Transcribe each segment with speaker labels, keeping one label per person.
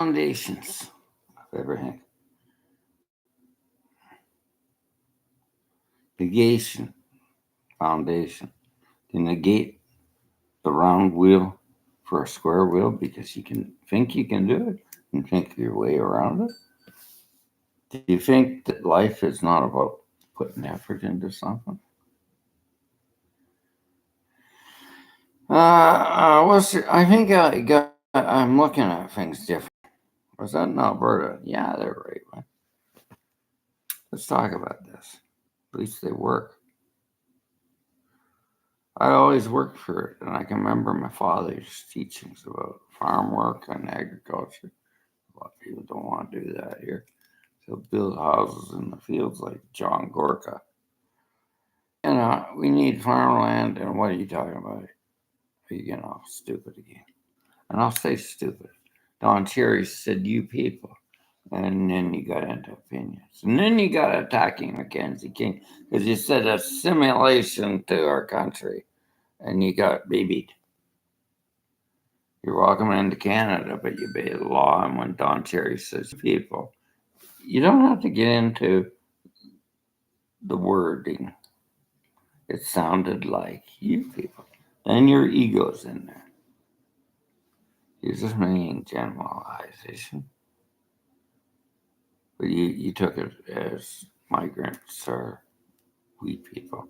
Speaker 1: foundations of everything. Negation, foundation. To negate the round wheel for a square wheel because you can think you can do it and think your way around it. Do you think that life is not about putting effort into something? I think I'm looking at things different. Was that in Alberta? Yeah, they're right, man. Let's talk about this. At least they work. I always worked for it, and I can remember my father's teachings about farm work and agriculture. A lot of people don't want to do that here. They'll build houses in the fields like John Gorka. We need farmland, and what are you talking about? Are you getting all stupid again? And I'll say stupid. Don Cherry said, you people. And then you got into opinions. And then you got attacking Mackenzie King because you said assimilation to our country. And you got BB'd. You're welcome into Canada, but you obey the law. And when Don Cherry says people, you don't have to get into the wording. It sounded like you people. And your ego's in there. You're just making generalization. But you took it as migrants or we people.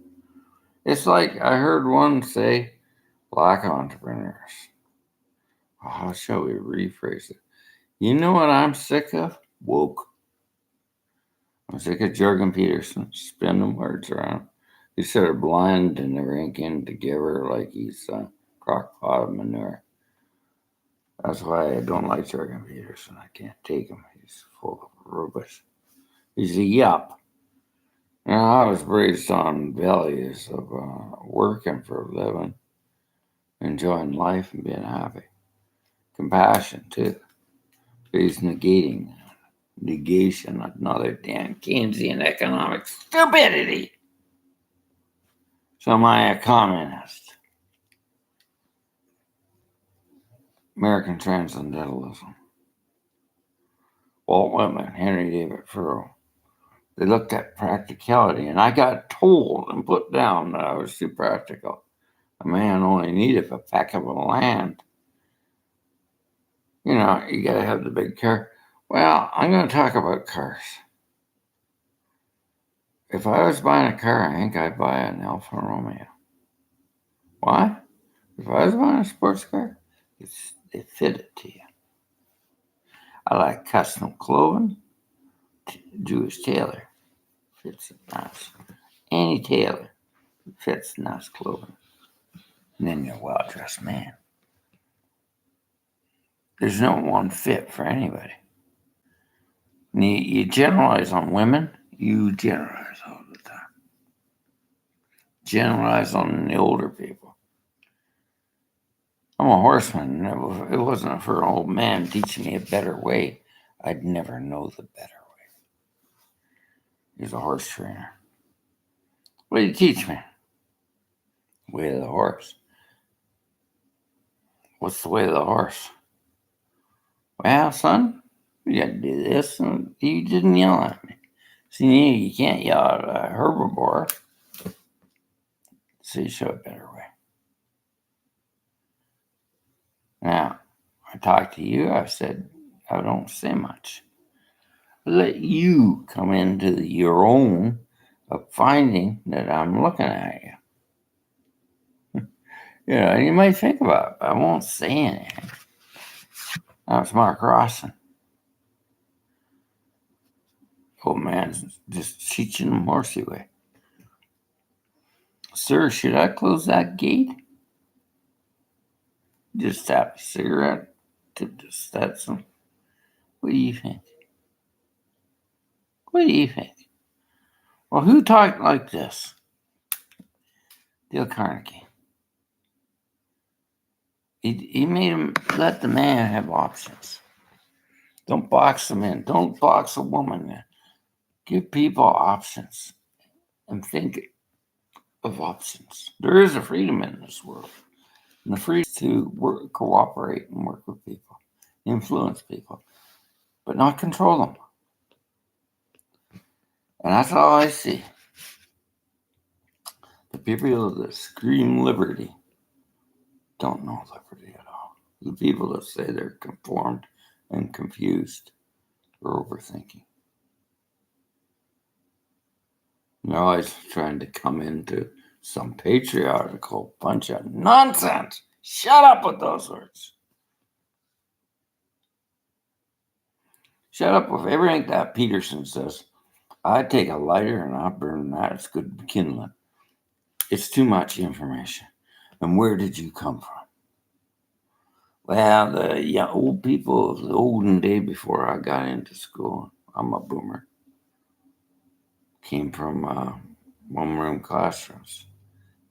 Speaker 1: It's like I heard one say, black entrepreneurs. How shall we rephrase it? You know what I'm sick of? Woke. I'm sick of Jorgen Peterson spinning words around. He said of blind and the ranking together like he's a crock pot of manure. That's why I don't like Jorgen Peterson. I can't take him. He's full of rubbish. He's a yup. I was raised on values of working for a living, enjoying life and being happy. Compassion, too. But he's negating negation, another damn Keynesian economic stupidity. So am I a communist? American transcendentalism. Walt Whitman, Henry David Thoreau. They looked at practicality, and I got told and put down that I was too practical. A man only needed a peck of land. You got to have the big car. Well, I'm going to talk about cars. If I was buying a car, I think I'd buy an Alfa Romeo. Why? If I was buying a sports car, they fit it to you. I like custom clothing. Jewish tailor fits it nice. Any tailor fits nice clothing. And then you're a well-dressed man. There's no one fit for anybody. And you generalize on women, you generalize all the time. Generalize on the older people. I'm a horseman. It wasn't for an old man teaching me a better way. I'd never know the better way. He's a horse trainer. What did you teach me? Way of the horse. What's the way of the horse? Well, son, you got to do this. And you didn't yell at me. See, you can't yell at a herbivore. So you show a better way. Now, I talked to you. I said, I don't say much. I let you come into your own of finding that I'm looking at you. You might think about it, but I won't say anything. Now it's Mark Rawson. Old man's just teaching him horsey way. Sir, should I close that gate? Just tap a cigarette, tip the Stetson. What do you think? What do you think? Well, who talked like this? Dale Carnegie. He made him let the man have options. Don't box them in. Don't box a woman in. Give people options and think of options. There is a freedom in this world. And the freedom to cooperate and work with people, influence people. but not control them. And that's all I see. The people that scream liberty don't know liberty at all. The people that say they're conformed and confused or overthinking. They're always trying to come into some patriarchal bunch of nonsense. Shut up with those words. Shut up with everything that Peterson says. I take a lighter and I burn that. It's good kindling. It's too much information. And where did you come from? Well, the old people of the olden day before I got into school, I'm a boomer, came from one-room classrooms,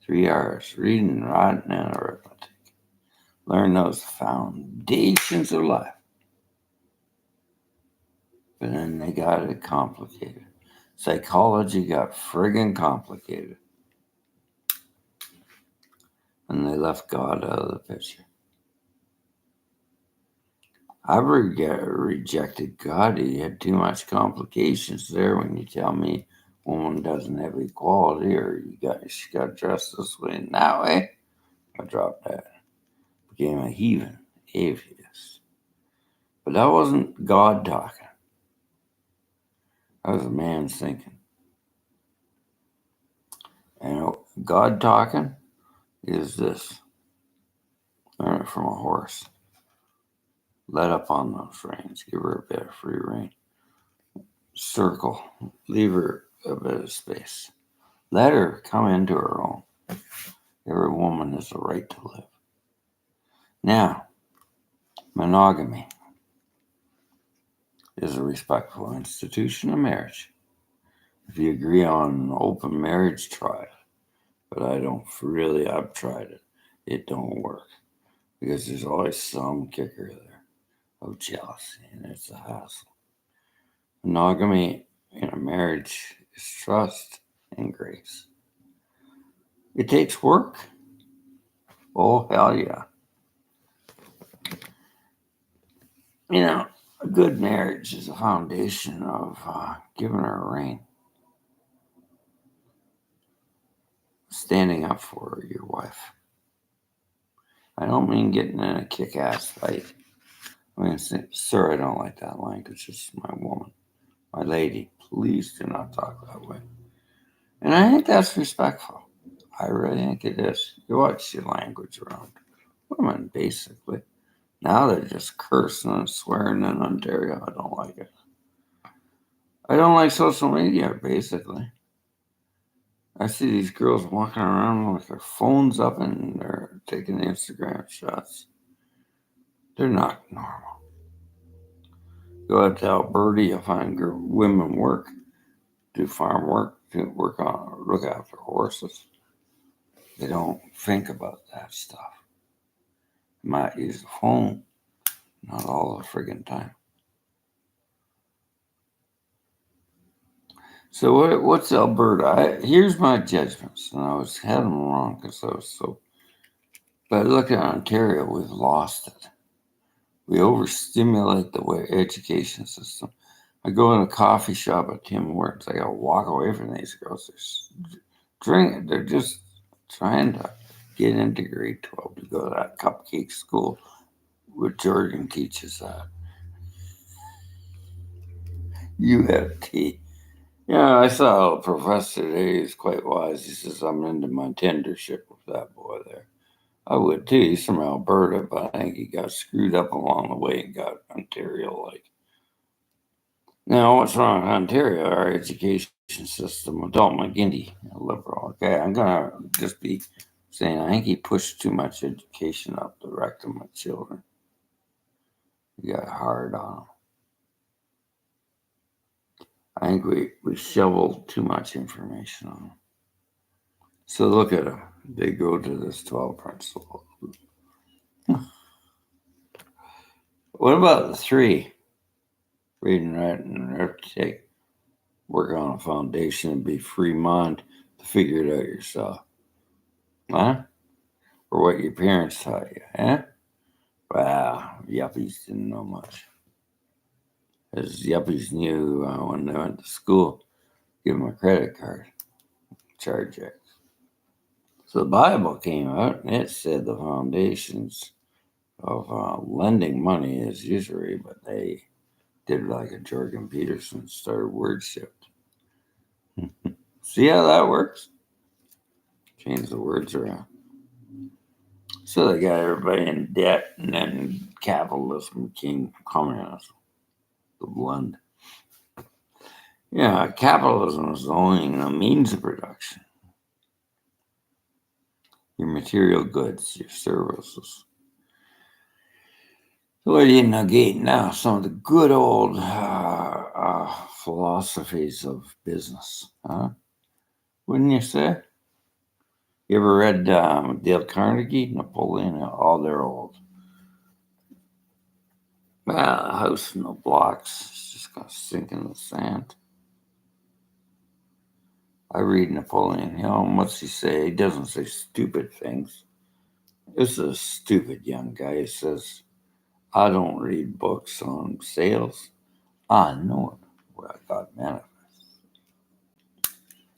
Speaker 1: 3 hours, reading, writing, and arithmetic. Learn those foundations of life. But then they got it complicated. Psychology got friggin' complicated. And they left God out of the picture. I rejected God. He had too much complications there when you tell me woman doesn't have equality or she got dressed this way and that way. I dropped that. Became a heathen, atheist. But that wasn't God talking. That was a man thinking. And God talking is this. Learn it from a horse. Let up on those reins. Give her a bit of free rein. Circle. Leave her a bit of space. Let her come into her own. Every woman has a right to live. Now, monogamy is a respectful institution of marriage. If you agree on open marriage, try it. But I've tried it. It don't work. Because there's always some kicker there of jealousy, and it's a hassle. Monogamy in a marriage is trust and grace. It takes work. Oh, hell yeah. A good marriage is a foundation of giving her a ring. Standing up for your wife. I don't mean getting in a kick-ass fight. I mean, sir, I don't like that language. It's my woman. My lady, please do not talk that way. And I think that's respectful. I really think it is. You watch your language around women, basically. Now they're just cursing and swearing in Ontario. I don't like it. I don't like social media, basically. I see these girls walking around with their phones up and they're taking Instagram shots. They're not normal. Go out to Alberta, you'll find women work, do farm work, look after horses. They don't think about that stuff. They might use the phone, not all the friggin' time. So what's Alberta? Here's my judgments, and I had them wrong because I was so. But look at Ontario, we've lost it. We overstimulate the education system. I go in a coffee shop at Tim Hortons. I gotta walk away from these girls. They're just trying to get into grade 12 to go to that cupcake school where Jordan teaches that. UFT. Yeah, I saw a professor today. He's quite wise. He says, I'm into my tendership with that boy there. I would too. He's from Alberta, but I think he got screwed up along the way and got Ontario-like. Now, what's wrong with Ontario? Our education system, Adult McGinty, a liberal. Okay, I'm going to just be saying I think he pushed too much education up the rectum of children. He got hard on them. I think we shoveled too much information on them. So look at them. They go to this 12 principle. What about the 3? Reading, writing, and arithmetic. Work on a foundation and be free mind to figure it out yourself. Huh? Or what your parents taught you, huh? Wow, yuppies didn't know much. As yuppies knew when they went to school, give them a credit card, charge it. So the Bible came out and it said the foundations of lending money is usury, but they did like a Jordan Peterson, started word shift. See how that works? Change the words around. So they got everybody in debt, and then capitalism became communism, the blend. Yeah, capitalism is owning the means of production, your material goods, your services. So what do you negate now? Some of the good old philosophies of business, huh? Wouldn't you say? You ever read Dale Carnegie, Napoleon? Oh, they're old. Well, a house in the blocks is just going to sink in the sand. I read Napoleon Hill, and what's he say? He doesn't say stupid things. This is a stupid young guy. He says, I don't read books on sales. I know it. Well,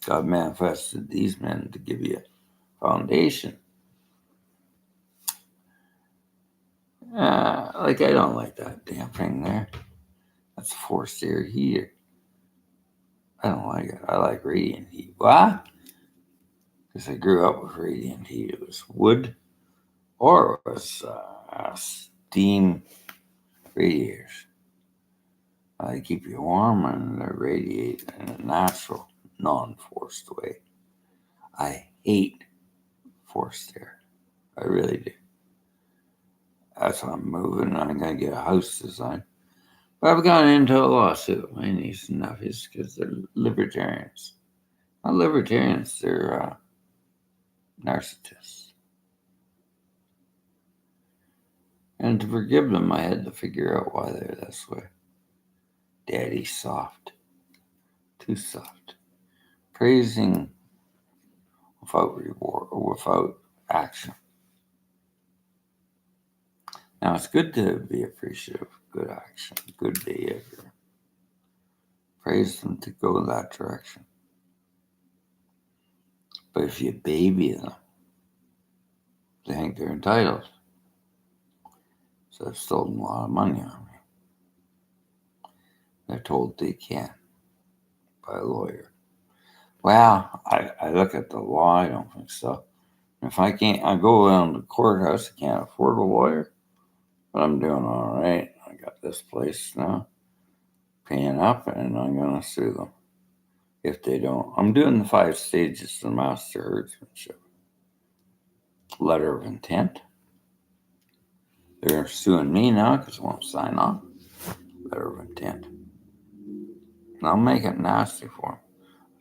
Speaker 1: God manifested these men to give you a foundation. I don't like that damn thing there. That's forced air heater. I don't like it. I like radiant heat. Why? Because I grew up with radiant heat. It was wood or it was steam radiators. They keep you warm and they radiate in a natural, non-forced way. I hate forced air. I really do. That's why I'm moving. I'm going to get a house design. But I've gotten into a lawsuit with my niece and nephews because they're libertarians. Not libertarians, they're narcissists. And to forgive them, I had to figure out why they're this way. Daddy's soft. Too soft. Praising without reward or without action. Now, it's good to be appreciative of good action, good behavior. Praise them to go that direction. But if you baby them, they think they're entitled. So they've stolen a lot of money on me. They're told they can't by a lawyer. Well, I look at the law, I don't think so. If I can't, I go down to the courthouse, I can't afford a lawyer, but I'm doing all right. I got this place now, paying up, and I'm going to sue them if they don't. I'm doing the 5 stages of the master herdsmanship. Letter of intent. They're suing me now because I won't sign on. Letter of intent. And I'll make it nasty for them.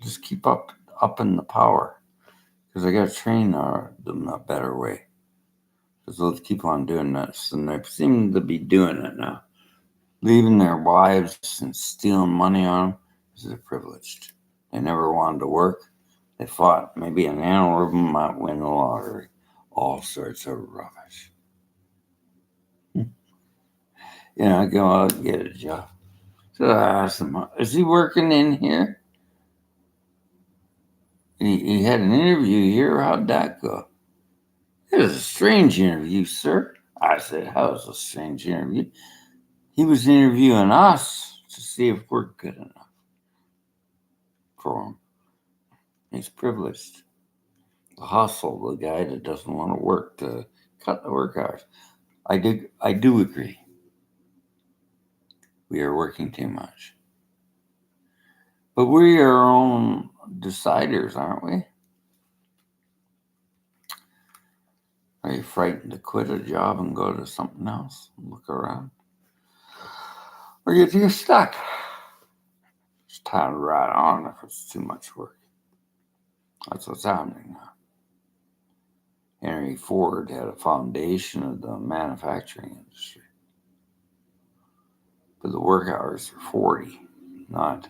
Speaker 1: Just keep up in the power because I got to train them a better way. Because they'll keep on doing this, and they seem to be doing it now. Leaving their wives and stealing money on them because they're privileged. They never wanted to work. They thought maybe an animal of them might win the lottery. All sorts of rubbish. Go out and get a job. So I asked him, is he working in here? He had an interview here. How'd that go? It was a strange interview, sir. I said, how was a strange interview? He was interviewing us to see if we're good enough for him. He's privileged. The hustle, the guy that doesn't want to work to cut the work hours. I do agree. We are working too much. But we are our own deciders, aren't we? Are you frightened to quit a job and go to something else and look around? Or you get stuck? It's time to ride on if it's too much work. That's what's happening now. Henry Ford had a foundation of the manufacturing industry. But the work hours are 40, not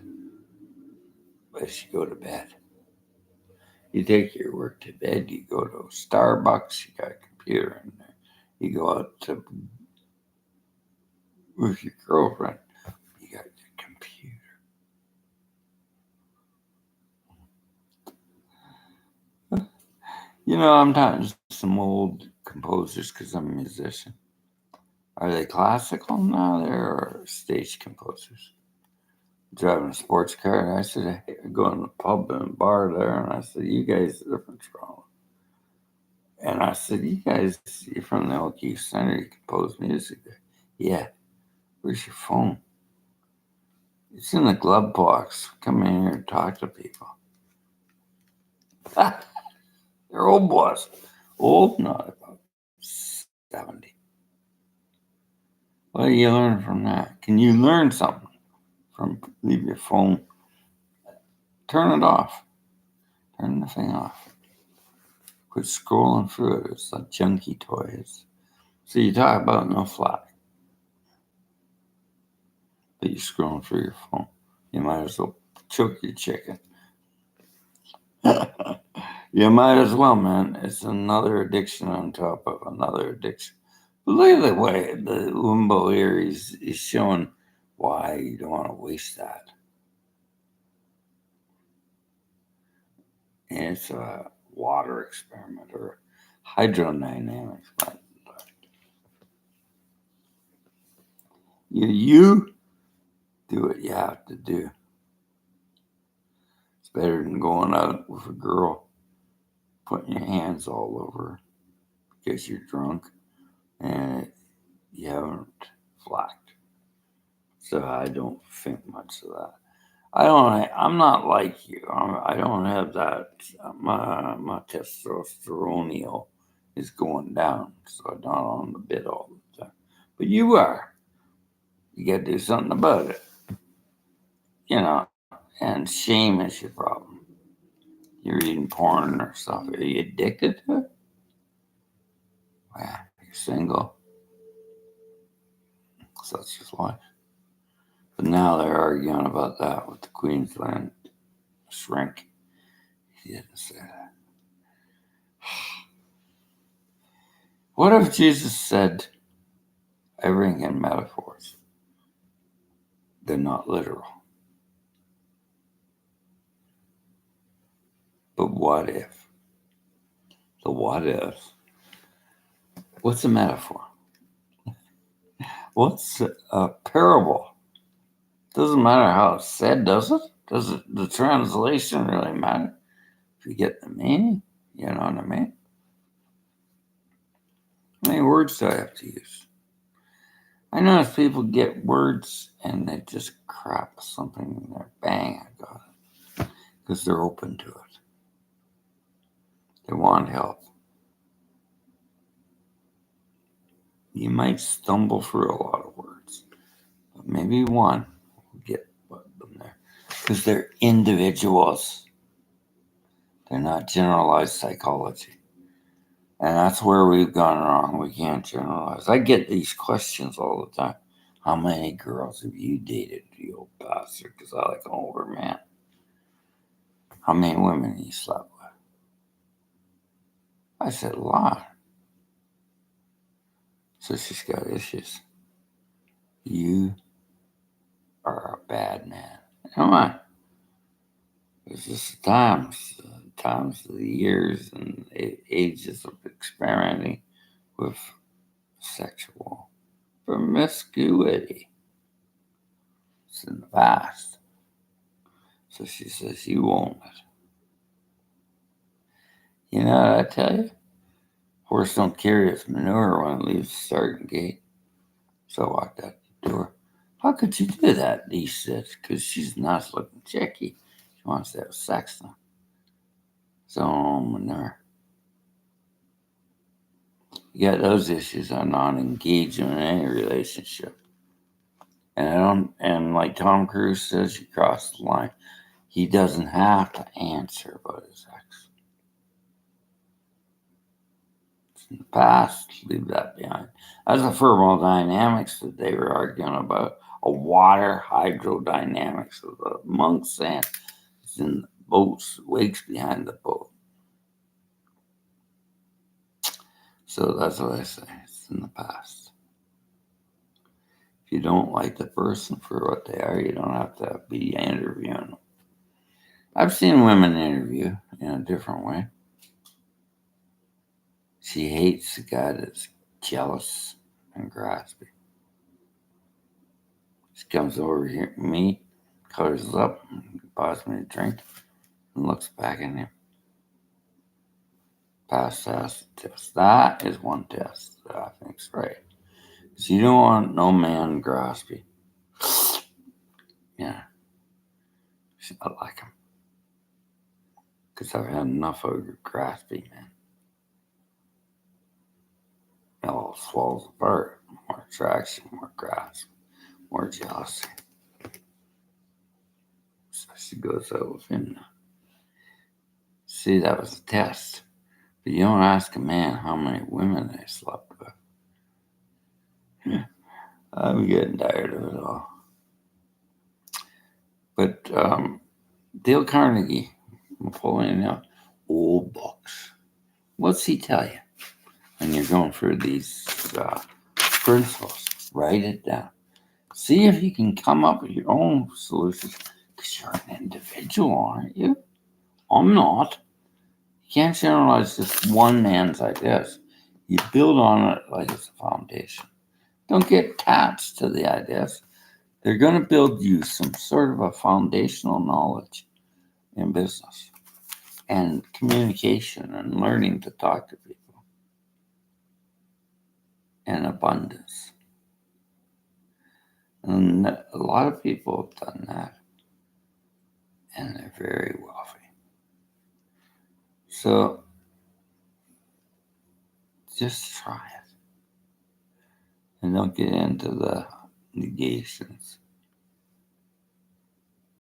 Speaker 1: as you go to bed. You take your work to bed, you go to Starbucks, you got a computer in there. You go out with your girlfriend, you got I'm talking to some old composers because I'm a musician. Are they classical now? They're stage composers. Driving a sports car, and I said, hey, go in the pub and bar there, and I said, you guys are from Toronto. And I said, you guys, you're from the Elk Center, you compose music there. Yeah. Where's your phone? It's in the glove box. Come in here and talk to people. They're old boys. Old? Not about 70. What do you learn from that? Can you learn something from leave your phone? Turn it off. Turn the thing off. Quit scrolling through it. It's like junky toys. So you talk about no fly. But you're scrolling through your phone. You might as well choke your chicken. You might as well, man. It's another addiction on top of another addiction. But look at the way the limbo here is showing why you don't want to waste that. And it's a water experiment or hydrodynamics. You do what you have to do. It's better than going out with a girl, putting your hands all over her because you're drunk and you haven't flacked. So I don't think much of that. I'm not like you. I don't have that. My testosterone is going down, so I'm not on the bit all the time. But you are. You got to do something about it. And shame is your problem. You're reading porn or stuff. Are you addicted to it? Well, you're single. Such is life. But now they're arguing about that with the Queensland shrink. He didn't say that. What if Jesus said everything in metaphors? They're not literal. But what if? The what if? What's a metaphor? What's a parable? Doesn't matter how it's said, does it? Does it? The translation really matter? If you get the meaning, you know what I mean? How many words do I have to use? I notice people get words and they just crap something in there. Bang, I got it. Because they're open to it. They want help. You might stumble through a lot of words, but maybe one will get them there. Because they're individuals. They're not generalized psychology. And that's where we've gone wrong. We can't generalize. I get these questions all the time. How many girls have you dated, you old bastard? Because I like an older man. How many women have you slept with? I said a lot. So she's got issues. You are a bad man. Come on. It's just times of the years and ages of experimenting with sexual promiscuity. It's in the past. So she says, you own it. You know what I tell you? Horse don't carry its manure when it leaves the starting gate. So I walked out the door. How could you do that? He said, because she's a nice looking chickie. She wants to have sex now. So manure. You got those issues. I'm not engaged in any relationship. And like Tom Cruise says, you cross the line. He doesn't have to answer about his ex. It's in the past, leave that behind. That's the thermodynamics that they were arguing about. A water hydrodynamics of the monk saying it's in the boat's wakes behind the boat. So that's what I say. It's in the past. If you don't like the person for what they are, you don't have to be interviewing them. I've seen women interview in a different way. She hates the guy that's jealous and graspy. She comes over here to me, colors up, buys me a drink, and looks back at him. Pass test. That is one test that I think's right. So you don't want no man graspy. Yeah. I like him. Because I've had enough of graspy, man. It all falls apart. More attraction, more grasp, more jealousy. So she goes out with him now. See, that was a test. But you don't ask a man how many women they slept with. I'm getting tired of it all. But Dale Carnegie, I'm pulling out old books. What's he tell you when you're going through these principles? Write it down. See if you can come up with your own solutions. Because you're an individual, aren't you? I'm not. You can't generalize just one man's ideas. You build on it like it's a foundation. Don't get attached to the ideas. They're going to build you some sort of a foundational knowledge in business and communication and learning to talk to people and abundance. And a lot of people have done that, and they're very wealthy. So just try it. And don't get into the negations.